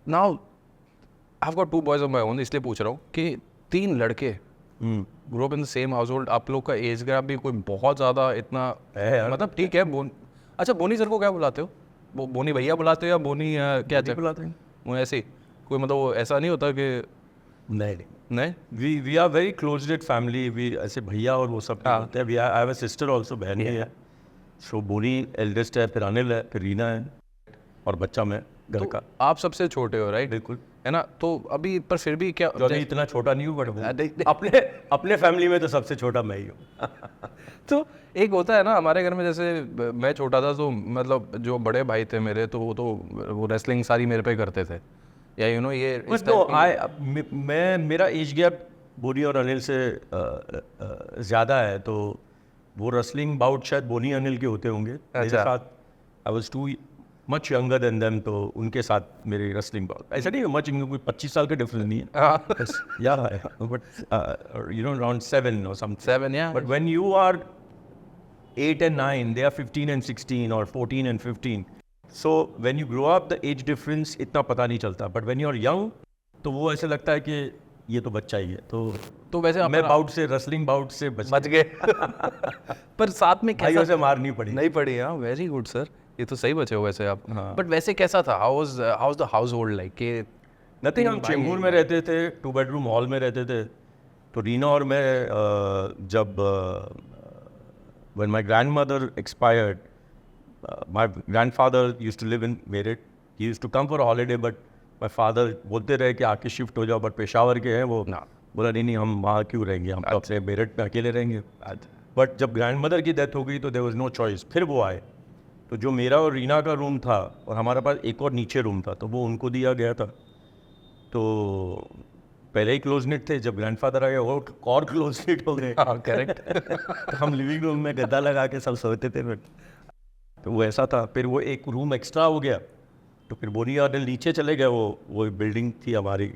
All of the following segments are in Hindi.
Now I have got 2 boys of my own, इसलिए पूछ रहा हूँ कि 3 लड़के grow up in the same house hold, आप लोग का एज गैप भी कोई बहुत ज़्यादा इतना है यार। मतलब ठीक है अच्छा बोनी सर को क्या बुलाते हो? बोनी भैया बुलाते हो या बोनी क्या नहीं बुलाते हैं। वो ऐसे ही कोई मतलब वो ऐसा नहीं होता कि नहीं नहीं? We are very close knit family. We ऐसे भैया और वो सब नहीं होते हैं। We I have a sister also, बहन भी है। सो बोनी एल्डेस्ट है, फिर अनिल है, फिर रीना है और बच्चा मैं घर तो का। आप सबसे छोटे हो राइट? बिल्कुल। है ना? तो अभी पर फिर भी क्या जो नहीं इतना छोटा नहीं हूँ, बट नहीं। अपने अपने फैमिली में तो सबसे छोटा मैं ही हूँ। तो एक होता है ना हमारे घर में, जैसे मैं छोटा था तो मतलब जो बड़े भाई थे मेरे तो वो रेसलिंग सारी मेरे पे करते थे, या यू नो ये इस बट type नो की- मैं मेरा एज गैप बोनी और अनिल से ज़्यादा है, तो वो रेसलिंग बाउट शायद बोनी अनिल के होते होंगे। मेरे अच्छा। साथ I was too much younger than them, तो उनके साथ मेरी रेसलिंग बाउट ऐसा नहीं है मच, कोई 25 साल का डिफरेंस नहीं है। हाँ। बस यार but you know around 7 or something. 7 या But when you are 8 and 9, they are 15 and 16 or 14 and 15. So when you grow up, the age difference इतना पता नहीं चलता. But when you are young, तो वो ऐसे लगता है कि ये तो बच्चा ही है। तो वैसे मैं बाउट से, रेसलिंग बाउट से बच गए। पर साथ में भाइयों कैसा से मार नहीं पड़ी। नहीं पड़ी? हाँ वेरी गुड सर, ये तो सही बचे हो वैसे आप। हाँ। बट वैसे कैसा था? How was the house hold like कि नथिंग, हम चेंबूर में रहते थे, 2 bedroom हॉल में रहते थे। तो रीना और मैं जब when my grandmother expired, my grandfather used to live in Meerut. He used to come for a holiday, but my father बोलते रहे कि आके शिफ्ट हो जाओ, बट पेशावर के हैं वो। ना। बोला नहीं हम वहाँ क्यों रहेंगे, हम तो अपने मेरठ में अकेले रहेंगे। बट जब ग्रैंडमदर की डेथ हो गई तो देयर वाज नो चॉइस, फिर वो आए। तो जो मेरा और रीना का रूम था और हमारे पास एक और नीचे रूम था, तो वो उनको दिया गया था। तो पहले ही क्लोज नेट थे, जब ग्रैंडफादर आ गए वो और क्लोज नेट हो गए। करेक्ट। तो हम लिविंग रूम में गद्दा लगा के सब सोते थे फिर। तो वो ऐसा था। फिर वो एक रूम एक्स्ट्रा हो गया, तो फिर बोनी और नीचे चले गए। वो बिल्डिंग थी हमारी,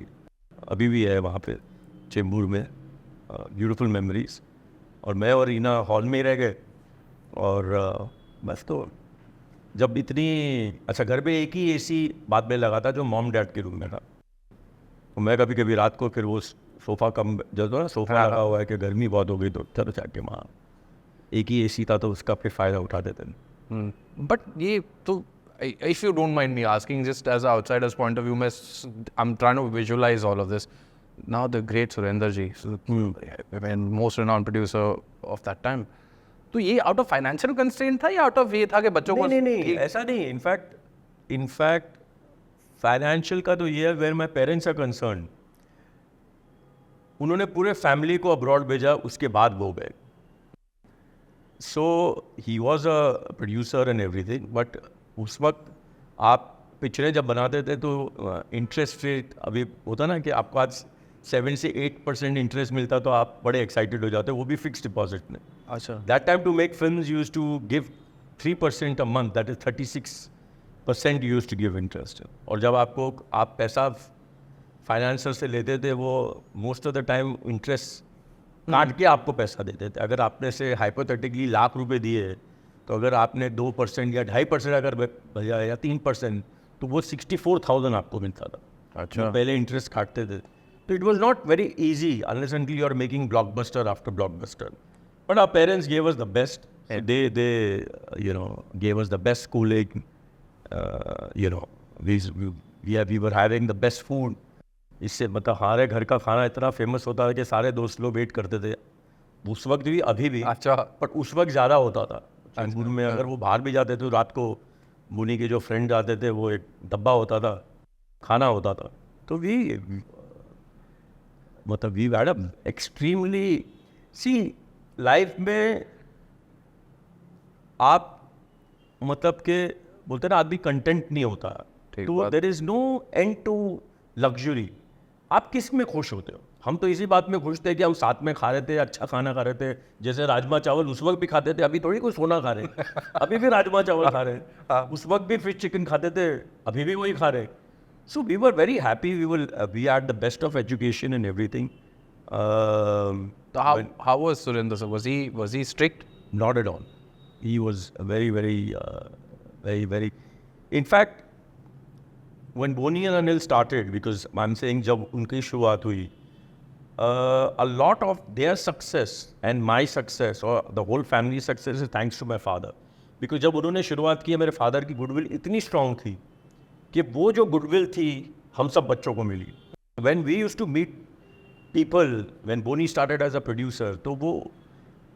अभी भी है वहाँ पे चेंबूर में, ब्यूटीफुल मेमोरीज। और मैं और रीना हॉल में ही रह गए। और बस तो जब इतनी अच्छा, घर पे एक ही एसी बाद में लगा था जो मॉम डैड के रूम में था। तो मैं कभी कभी रात को फिर वो सोफ़ा कम जो ना सोफ़ा लगा हुआ है कि गर्मी बहुत हो गई तो चलो जाके वहाँ, एक ही एसी था तो उसका फिर फ़ायदा उठाते थे। बट ये तो if you don't mind me asking, just as an outsider's point of view, I'm trying to visualize all of this. Now the great Surinder ji, and most renowned producer of that time. तो ये आउट ऑफ फाइनेंशियल कंस्ट्रेंट था या आउट ऑफ ये था कि बच्चों को नहीं ऐसा नहीं। इनफैक्ट फाइनेंशियल का तो ये है, where my parents are concern, उन्होंने पूरे फैमिली को अब्रॉड भेजा, उसके बाद वो गए। So he was a producer and everything, but उस वक्त आप पिक्चरें जब बनाते थे तो इंटरेस्ट रेट अभी होता ना कि आपको आज 7 से 8% इंटरेस्ट मिलता, तो आप बड़े एक्साइटेड हो जाते, वो भी फिक्स्ड डिपॉजिट में। अच्छा। That time to make films used to give 3% a month, that is 36% used to give interest. और जब आप पैसा फाइनेंसर से लेते थे, वो most of the time interest काट के आपको पैसा देते थे। अगर आपने से हाइपोथेटिकली लाख रुपए दिए, तो अगर आपने 2% या 2.5% अगर भैया या 3%, तो वो 64,000 आपको मिलता था। अच्छा। तो पहले इंटरेस्ट काटते थे। तो it was not very easy unless and you are making blockbuster after blockbuster. But our parents gave us the best. They you know, gave us the best schooling. You know, we were having the best food. इससे मतलब हमारे घर का खाना इतना फेमस होता है कि सारे दोस्त लोग वेट करते थे। उस वक्त भी, अभी भी। अच्छा। बट उस वक्त ज़्यादा होता था चेंबूर में। अगर वो बाहर भी जाते थे तो रात को मुनी के जो फ्रेंड आते थे, वो एक डब्बा होता था, खाना होता था। तो मतलब we had a extremely see life में आप मतलब के बोलते ना आदमी कंटेंट नहीं होता, तो there is no end to luxury. आप किस में खुश होते हो? हम तो इसी बात में खुश थे कि हम साथ में खा रहे थे, अच्छा खाना खा रहे थे। जैसे राजमा चावल उस वक्त भी खाते थे, अभी थोड़ी कोई सोना खा रहे। अभी भी राजमा चावल खा रहे, उस वक्त भी फिश चिकन खाते थे, अभी भी वही खा रहे। So we were very happy, we had the best of education and everything. So how was Surinder sir? Was he strict? Not at all. He was very, very, very, very. In fact, when Boni and Anil started, because I'm saying जब उनकी शुरुआत हुई, a lot of their success and my success or the whole family success is thanks to my father. Because जब उन्होंने शुरुआत की, मेरे फादर की गुडविल इतनी स्ट्रांग थी कि वो जो गुडविल थी हम सब बच्चों को मिली. When we used to meet people, when Boni started as a producer, तो वो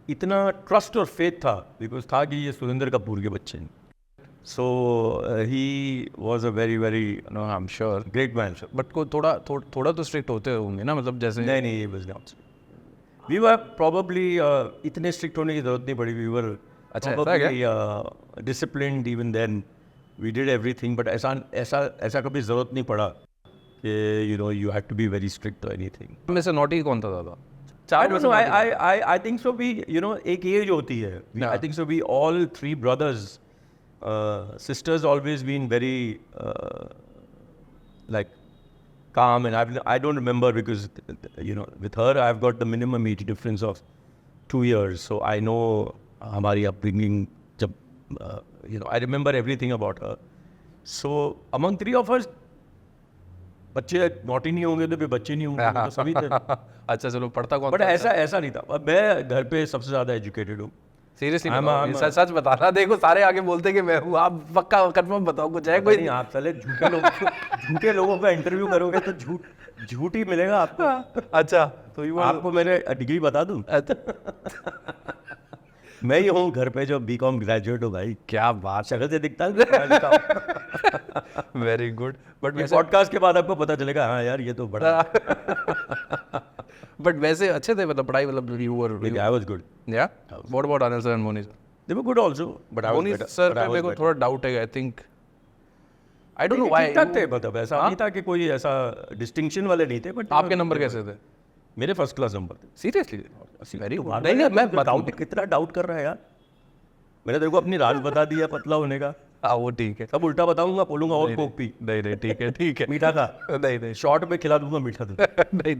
इतना ट्रस्ट और फेथ था, बिकॉज था कि ये सुरेंद्र कपूर के बच्चे हैं. So he was a very very No, I'm sure. great man. But को थोड़ा तो स्ट्रिक्ट होते होंगे ना, मतलब जैसे नहीं, he was not. We were probably इतने strict होने की जरूरत नहीं पड़ी. We were अच्छा, ऐसा probably disciplined even then. We did everything, but ऐसा कभी जरूरत नहीं पड़ा कि you had to be very strict or anything. में से नॉटी कौन था ज़्यादा? I don't know. I think so. We एक एज होती है. I think so. We all three brothers, sisters always been very like calm, and I don't remember because with her I've got the minimum age difference of 2 years, so I know हमारी upbringing. जब I remember everything about her. So among three of us, बच्चे नॉटी नहीं होंगे तो फिर बच्चे नहीं होंगे, तो सभी थे. अच्छा चलो, पढ़ता कौन बट था? ऐसा नहीं था. अब मैं घर पे सबसे ज्यादा एजुकेटेड हूँ. सीरियसली सच बताना. देखो सारे आगे बोलते कि मैं हूँ, आप पक्का कंफर्म बताओ कुछ है कोई? नहीं, आप साले झूठे लोगों का इंटरव्यू करोगे तो झूठ ही मिलेगा आपको. अच्छा, तो आपको मैंने डिग्री बता दूं. मैं ही हूँ घर पे जो बीकॉम ग्रेजुएट हो भाई. क्या बात. शक्ल से दिखता है. Very good. बट पॉडकास्ट के बाद आपको पता चलेगा, हाँ यार ये तो बड़ा. बट वैसे अच्छे थे, मतलब पढ़ाई, मतलब you were I was good. yeah. What about Anil sir and Moni sir? They were good also, but I was Moni better. sir But I पे was मेरे को better. थोड़ा डाउट है. I think I don't know why. ठीक-ठाक थे, मतलब ऐसा नहीं था कि कोई ऐसा डिस्टिंक्शन वाले नहीं थे. बट आपके नंबर कैसे थे? मेरे फर्स्ट क्लास नंबर थे. सीरियसली? Very good. नहीं, मैं बताऊँ कितना डाउट कर रहा है यार. मैंने तेरे को अपनी राज बता दिया पतला होने का. हाँ वो ठीक है. सब उल्टा बताऊंगा, बोलूंगा और कोक पी. नहीं ठीक है मीठा खा. नहीं शॉर्ट में खिला दूंगा मीठा दूध. नहीं